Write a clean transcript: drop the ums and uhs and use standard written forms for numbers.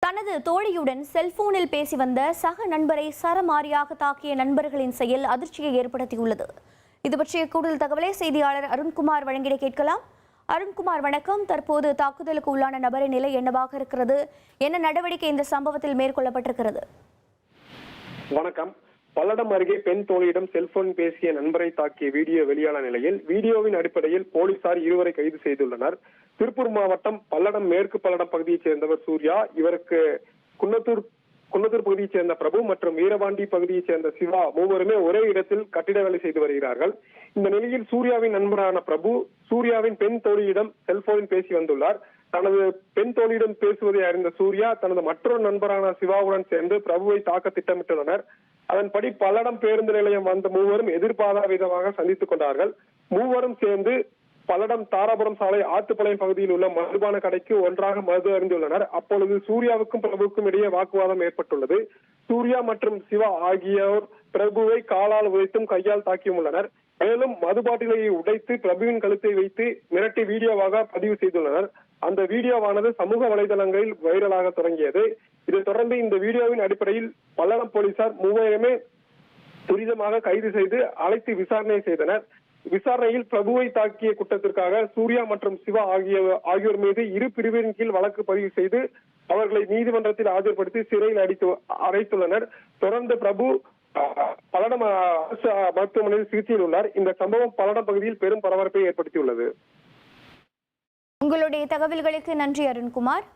தனது தோழியுடன் செல்போனில் பேசி வந்த சக நண்பரை சரமாரியாக தாக்கிய நண்பர்களின் செயல் அதிர்ச்சியை ஏற்படுத்தியுள்ளது. இது பற்றிய கூடுதல் தகவலை செய்தியாளர் அருண்குமார் வழங்கிட கேட்கலாம். அருண்குமார் வணக்கம். தற்போது தாக்குதலுக்கு உள்ளான நபரின் நிலை என்னவாக இருக்கிறது? என்ன நடவடிக்கை இந்த சம்பவத்தில் மேற்கொள்ளப்பட்டிருக்கிறது? வணக்கம். பல்லடம் அருகே பெண் தோழியிடம் செல்போன் பேசிய நண்பரை தாக்கிய வீடியோ வெளியான நிலையில் வீடியோவின் அடிப்படையில் போலீசார் இருவரை கைது செய்துள்ளனர். திருப்பூர் மாவட்டம் பல்லடம் மேற்கு பல்லடம் பகுதியைச் சேர்ந்தவர் சூர்யா. இவருக்கு குன்னத்தூர் பகுதியைச் சேர்ந்த பிரபு மற்றும் வீரபாண்டி பகுதியைச் சேர்ந்த சிவா மூவருமே ஒரே இடத்தில் கட்டிட வேலை செய்து வருகிறார்கள். இந்த நிலையில் சூர்யாவின் நண்பரான பிரபு சூர்யாவின் பெண் தோழியிடம் செல்போனில் பேசி வந்துள்ளார். தனது பெண் தோழியிடம் பேசுவதை அறிந்த சூர்யா தனது மற்றொரு நண்பரான சிவாவுடன் சேர்ந்து பிரபுவை தாக்க திட்டமிட்டுள்ளனர். அதன்படி பல்லடம் பேருந்து நிலையம் வந்த மூவரும் எதிர்பாராத விதமாக சந்தித்துக் கொண்டார்கள். மூவரும் சேர்ந்து பல்லடம் தாராபுரம் சாலை ஆத்துப்பாளையம் பகுதியில் உள்ள மதுபான கடைக்கு ஒன்றாக மது அருந்துள்ளனர். அப்பொழுது சூர்யாவுக்கும் பிரபுவுக்கும் இடையே வாக்குவாதம் ஏற்பட்டுள்ளது. சூர்யா மற்றும் சிவா ஆகியோர் பிரபுவை காலால் உதைத்தும் கையால் தாக்கியும் உள்ளனர். மேலும் மது பாட்டிலை உடைத்து பிரபுவின் கழுத்தை வைத்து மிரட்டி வீடியோவாக பதிவு செய்துள்ளனர். அந்த வீடியோவானது சமூக வலைதளங்களில் வைரலாக தொடங்கியது. இதைத் தொடர்ந்து இந்த வீடியோவின் அடிப்படையில் பல்லடம் போலீசார் மூவருமே துரிதமாக கைது செய்து அழைத்து விசாரணை செய்தனர். விசாரணையில் பிரபுவை தாக்கிய குற்றத்திற்காக சூர்யா மற்றும் சிவா ஆகியோர் மீது இரு பிரிவின் கீழ் வழக்கு பதிவு செய்து அவர்களை நீதிமன்றத்தில் ஆஜர்படுத்தி சிறையில் அடைத்துள்ளனர். தொடர்ந்து பிரபு பல்லடம் அரசு மருத்துவமனையில் சிகிச்சையில் உள்ளார். இந்த சம்பவம் பல்லடம் பகுதியில் பெரும் பரபரப்பை ஏற்படுத்தியுள்ளது. உங்களுடைய தகவல்களுக்கு நன்றி அருண்குமார்.